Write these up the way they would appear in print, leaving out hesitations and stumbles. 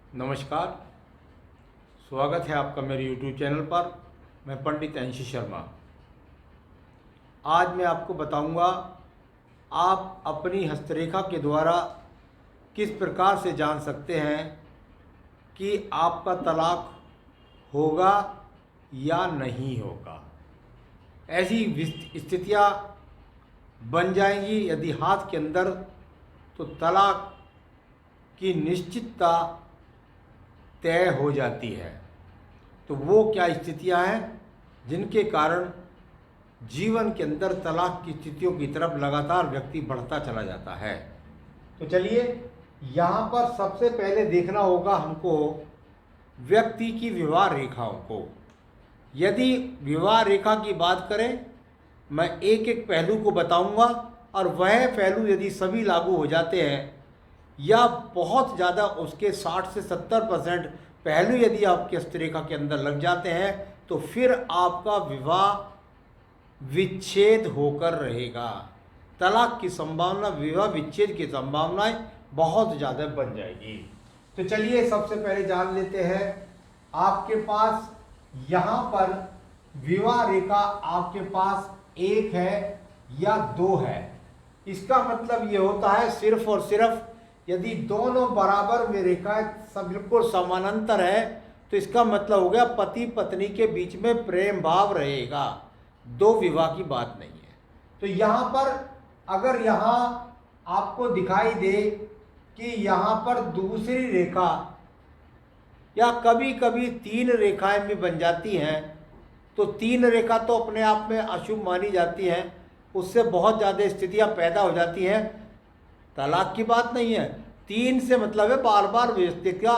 नमस्कार, स्वागत है आपका मेरे YouTube चैनल पर। मैं पंडित अंशी शर्मा। आज मैं आपको बताऊंगा आप अपनी हस्तरेखा के द्वारा किस प्रकार से जान सकते हैं कि आपका तलाक होगा या नहीं होगा। ऐसी स्थितियां बन जाएंगी यदि हाथ के अंदर, तो तलाक की निश्चितता तय हो जाती है। तो वो क्या स्थितियां हैं जिनके कारण जीवन के अंदर तलाक की स्थितियों की तरफ लगातार व्यक्ति बढ़ता चला जाता है। तो चलिए, यहाँ पर सबसे पहले देखना होगा हमको व्यक्ति की विवाह रेखाओं को। यदि विवाह रेखा की बात करें, मैं एक एक पहलू को बताऊंगा और वह पहलू यदि सभी लागू हो जाते हैं या बहुत ज़्यादा उसके 60 से 70% पहलू यदि आपकी हस्तरेखा के अंदर लग जाते हैं, तो फिर आपका विवाह विच्छेद होकर रहेगा। तलाक की संभावना, विवाह विच्छेद की संभावनाएं बहुत ज़्यादा बन जाएगी। तो चलिए सबसे पहले जान लेते हैं, आपके पास यहाँ पर विवाह रेखा आपके पास एक है या दो है। इसका मतलब ये होता है सिर्फ और सिर्फ यदि दोनों बराबर में रेखाएं सब बिल्कुल समानांतर है, तो इसका मतलब हो गया पति पत्नी के बीच में प्रेम भाव रहेगा, दो विवाह की बात नहीं है। तो यहाँ पर अगर यहाँ आपको दिखाई दे कि यहाँ पर दूसरी रेखा या कभी कभी तीन रेखाएं भी बन जाती हैं, तो तीन रेखा तो अपने आप में अशुभ मानी जाती हैं, उससे बहुत ज़्यादा स्थितियाँ पैदा हो जाती हैं। तलाक की बात नहीं है। तीन से मतलब है बार बार व्यक्तित्व,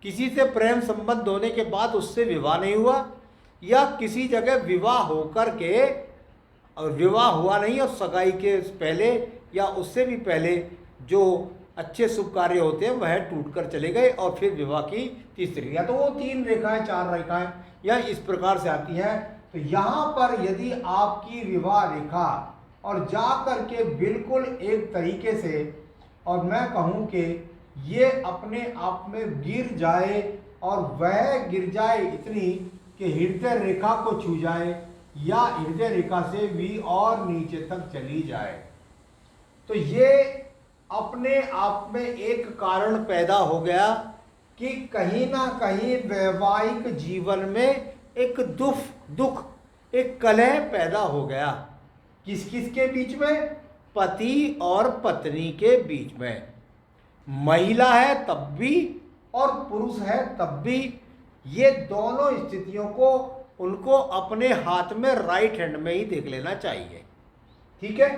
किसी से प्रेम संबंध होने के बाद उससे विवाह नहीं हुआ, या किसी जगह विवाह होकर के और विवाह हुआ नहीं और सगाई के पहले या उससे भी पहले जो अच्छे शुभ कार्य होते हैं वह टूटकर चले गए और फिर विवाह की तीसरी, या तो वो तीन रेखाएं चार रेखाएं या इस प्रकार से आती हैं। तो यहाँ पर यदि आपकी विवाह रेखा और जा कर के बिल्कुल एक तरीके से, और मैं कहूँ कि ये अपने आप में गिर जाए और वह गिर जाए इतनी कि हृदय रेखा को छू जाए या हृदय रेखा से भी और नीचे तक चली जाए, तो ये अपने आप में एक कारण पैदा हो गया कि कहीं ना कहीं वैवाहिक जीवन में एक दुख एक कलह पैदा हो गया। किस किस के बीच में? पति और पत्नी के बीच में। महिला है तब भी और पुरुष है तब भी, ये दोनों स्थितियों को उनको अपने हाथ में राइट हैंड में ही देख लेना चाहिए। ठीक है,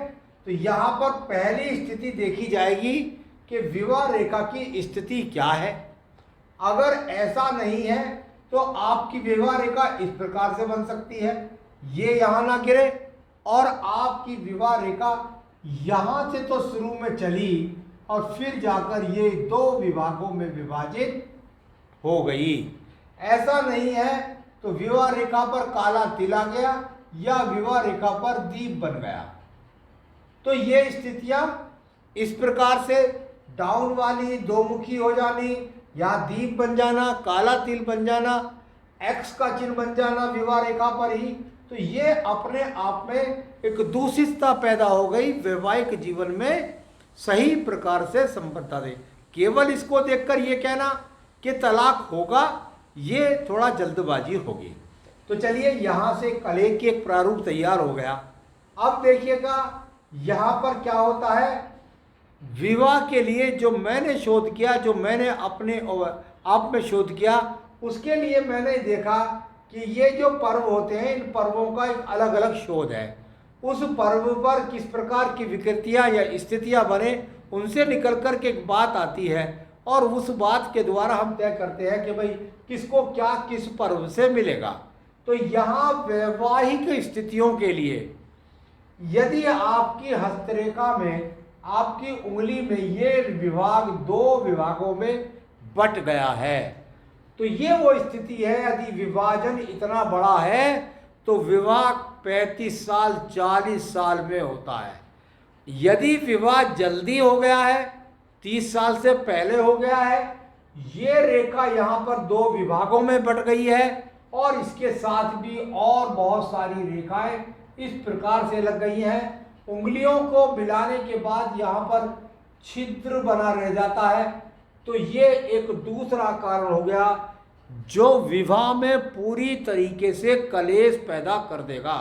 तो यहाँ पर पहली स्थिति देखी जाएगी कि विवाह रेखा की स्थिति क्या है। अगर ऐसा नहीं है तो आपकी विवाह रेखा इस प्रकार से बन सकती है, ये यहाँ ना गिरे और आपकी विवाह रेखा यहाँ से तो शुरू में चली और फिर जाकर ये दो विभागों में विभाजित हो गई। ऐसा नहीं है तो विवाह रेखा पर काला तिल आ गया या विवाह रेखा पर दीप बन गया। तो ये स्थितियां इस प्रकार से डाउन वाली, दो मुखी हो जानी या दीप बन जाना, काला तिल बन जाना, एक्स का चिन्ह बन जाना विवाह रेखा पर ही, तो ये अपने आप में एक दूषितता पैदा हो गई वैवाहिक जीवन में सही प्रकार से संबद्धता दे। केवल इसको देखकर ये कहना कि तलाक होगा, ये थोड़ा जल्दबाजी होगी। तो चलिए, यहाँ से कलह की एक प्रारूप तैयार हो गया। अब देखिएगा यहाँ पर क्या होता है। विवाह के लिए जो मैंने शोध किया, जो मैंने अपने आप में शोध किया, उसके लिए मैंने देखा कि ये जो पर्व होते हैं, इन पर्वों का एक अलग अलग शोध है। उस पर्व पर किस प्रकार की विकृतियां या स्थितियां बने, उनसे निकल कर के एक बात आती है और उस बात के द्वारा हम तय करते हैं कि भाई किसको क्या किस पर्व से मिलेगा। तो यहाँ वैवाहिक स्थितियों के लिए यदि आपकी हस्तरेखा में, आपकी उंगली में ये विभाग दो विभागों में बट गया है, तो ये वो स्थिति है। यदि विभाजन इतना बड़ा है तो विवाह 35 साल 40 साल में होता है। यदि विवाह जल्दी हो गया है, 30 साल से पहले हो गया है, ये रेखा यहाँ पर दो विभागों में बट गई है और इसके साथ भी और बहुत सारी रेखाएं इस प्रकार से लग गई हैं। उंगलियों को मिलाने के बाद यहाँ पर छिद्र बना रह जाता है। तो ये एक दूसरा कारण हो गया जो विवाह में पूरी तरीके से कलेश पैदा कर देगा।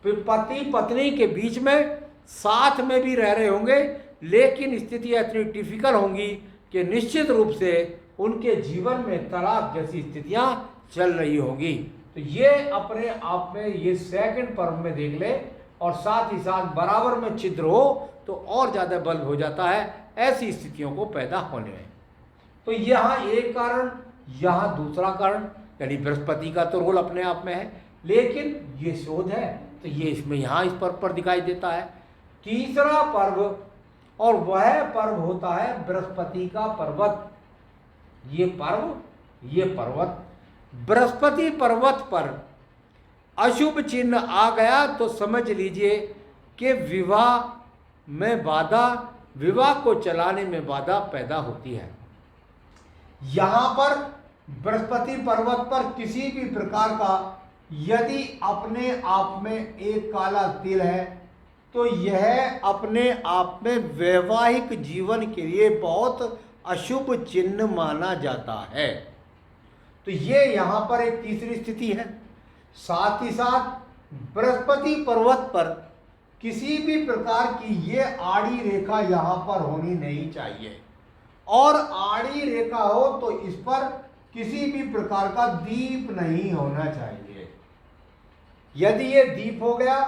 पति पत्नी के बीच में साथ में भी रह रहे होंगे, लेकिन स्थितियां इतनी डिफिकल्ट होंगी कि निश्चित रूप से उनके जीवन में तलाक जैसी स्थितियां चल रही होंगी। तो ये अपने आप में ये सेकंड पर्व में देख ले, और साथ ही साथ बराबर में छिद्र हो तो और ज़्यादा बल्ब हो जाता है ऐसी स्थितियों को पैदा होने में। तो यहाँ एक कारण, यहाँ दूसरा कारण, यानी बृहस्पति का तो रोल अपने आप में है, लेकिन ये शोध है तो ये इसमें यहाँ इस पर्व पर दिखाई देता है। तीसरा पर्व, और वह पर्व होता है बृहस्पति का पर्वत। ये पर्व, ये पर्वत, बृहस्पति पर्वत पर अशुभ चिन्ह आ गया तो समझ लीजिए कि विवाह में बाधा, विवाह को चलाने में बाधा पैदा होती है। यहां पर बृहस्पति पर्वत पर किसी भी प्रकार का यदि अपने आप में एक काला तिल है तो यह अपने आप में वैवाहिक जीवन के लिए बहुत अशुभ चिन्ह माना जाता है। तो ये यहां पर एक तीसरी स्थिति है। साथ ही साथ बृहस्पति पर्वत पर किसी भी प्रकार की ये आड़ी रेखा यहां पर होनी नहीं चाहिए, और आड़ी रेखा हो तो इस पर किसी भी प्रकार का दीप नहीं होना चाहिए। यदि ये दीप हो गया,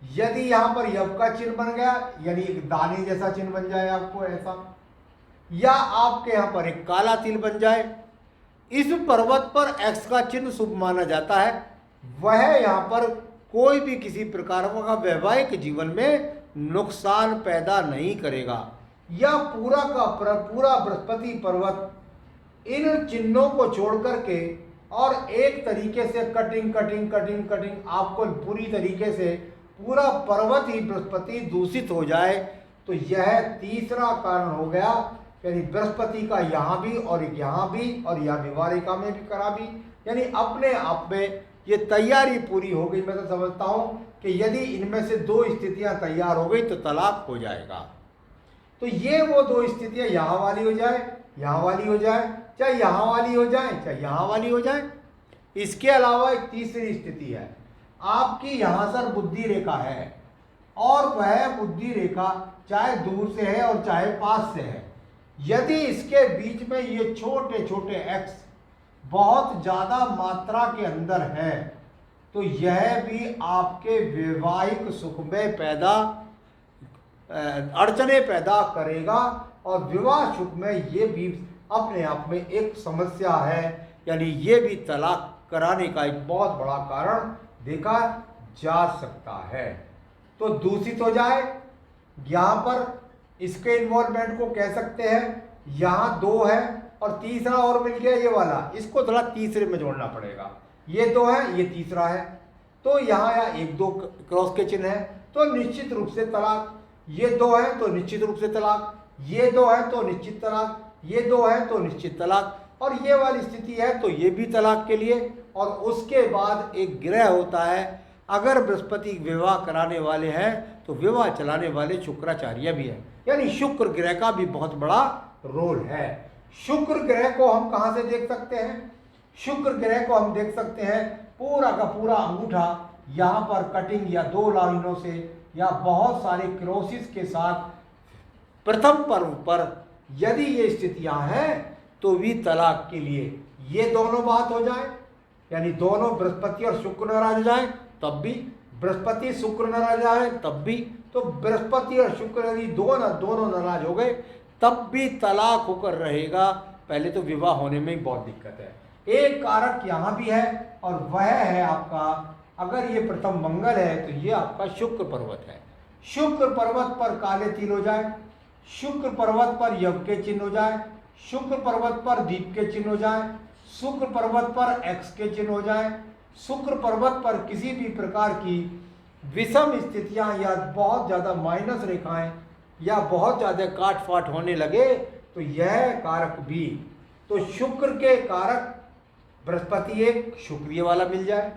यदि यहां पर यव का चिन्ह बन गया, यानी एक दाने जैसा चिन्ह बन जाए आपको ऐसा, या आपके यहां पर एक काला तिल बन जाए, इस पर्वत पर एक्स का चिन्ह शुभ माना जाता है। वह यहां पर कोई भी किसी प्रकार का वैवाहिक जीवन में नुकसान पैदा नहीं करेगा। या पूरा का पूरा बृहस्पति पर्वत इन चिन्हों को छोड़ करके और एक तरीके से कटिंग कटिंग कटिंग कटिंग आपको पूरी तरीके से पूरा पर्वत ही बृहस्पति दूषित हो जाए, तो यह तीसरा कारण हो गया। यानी बृहस्पति का यहाँ भी और यहाँ भी और यहाँ विवाहिका में भी करा भी, यानी अपने आप में ये तैयारी पूरी हो गई। मैं तो समझता हूँ कि यदि इनमें से दो स्थितियाँ तैयार हो गई तो तलाक हो जाएगा। तो ये वो दो स्थितियाँ यहाँ वाली हो जाए, यहाँ वाली हो जाए, चाहे यहाँ वाली हो जाए, चाहे यहाँ वाली हो जाए। इसके अलावा एक तीसरी स्थिति है, आपकी यहाँ सर बुद्धि रेखा है और वह बुद्धि रेखा चाहे दूर से है और चाहे पास से है। यदि इसके बीच में ये छोटे छोटे एक्स बहुत ज़्यादा मात्रा के अंदर है तो यह भी आपके वैवाहिक सुख में पैदा अड़चने पैदा करेगा, और विवाह सुख में ये भी अपने आप में एक समस्या है। यानी ये भी तलाक कराने का एक बहुत बड़ा कारण देखा जा सकता है। तो दूषित हो जाए, यहाँ पर इसके इन्वॉल्वमेंट को कह सकते हैं, यहाँ दो है और तीसरा और मिल गया ये वाला, इसको थोड़ा तीसरे में जोड़ना पड़ेगा। ये दो है, ये तीसरा है, तो यहाँ एक दो क्रॉस के चिन्ह है तो निश्चित रूप से तलाक। ये दो है तो निश्चित रूप से तलाक, ये दो है तो निश्चित तलाक, ये दो है तो निश्चित तलाक, और ये वाली स्थिति है तो ये भी तलाक के लिए। और उसके बाद एक ग्रह होता है, अगर बृहस्पति विवाह कराने वाले हैं तो विवाह चलाने वाले शुक्राचार्य भी है, यानी शुक्र ग्रह का भी बहुत बड़ा रोल है। शुक्र ग्रह को हम कहाँ से देख सकते हैं? शुक्र ग्रह को हम देख सकते हैं पूरा का पूरा अंगूठा यहाँ पर कटिंग या दो लाइनों से या बहुत सारे क्रोसिस के साथ प्रथम पर्व पर यदि ये स्थितियां हैं तो भी तलाक के लिए ये दोनों बात हो जाए, यानी दोनों बृहस्पति और शुक्र नाराज हो जाए तब भी, बृहस्पति शुक्र नाराज जाए तब भी, तो बृहस्पति और शुक्र यदि दोनों नाराज हो गए तब भी तलाक होकर रहेगा। पहले तो विवाह होने में ही बहुत दिक्कत है। एक कारक यहाँ भी है और वह है आपका, अगर ये प्रथम मंगल है तो ये आपका शुक्र पर्वत है। शुक्र पर्वत पर काले तिल हो जाए, शुक्र पर्वत पर यव के चिन्ह हो जाए, शुक्र पर्वत पर दीप के चिन्ह हो जाए, शुक्र पर्वत पर एक्स के चिन्ह हो जाए, शुक्र पर्वत पर किसी भी प्रकार की विषम स्थितियां या बहुत ज़्यादा माइनस रेखाएं या बहुत ज़्यादा काट फाट होने लगे तो यह कारक भी तो शुक्र के कारक बृहस्पति एक शुक्रिय वाला मिल जाए,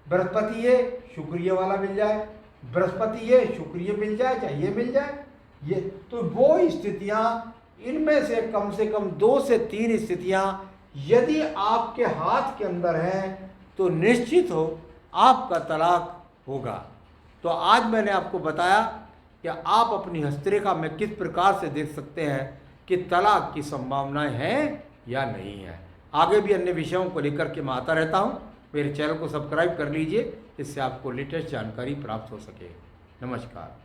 बृहस्पति ये शुक्रिय वाला मिल जाए, बृहस्पति ये शुक्रिय मिल जाए, चाहे ये मिल जाए, ये तो वो स्थितियां, इनमें से कम 2 से 3 स्थितियां यदि आपके हाथ के अंदर हैं तो निश्चित हो आपका तलाक होगा। तो आज मैंने आपको बताया कि आप अपनी हस्तरेखा में किस प्रकार से देख सकते हैं कि तलाक की संभावनाएं हैं या नहीं है। आगे भी अन्य विषयों को लेकर के मैं आता रहता हूं। मेरे चैनल को सब्सक्राइब कर लीजिए, इससे आपको लेटेस्ट जानकारी प्राप्त हो सके। नमस्कार।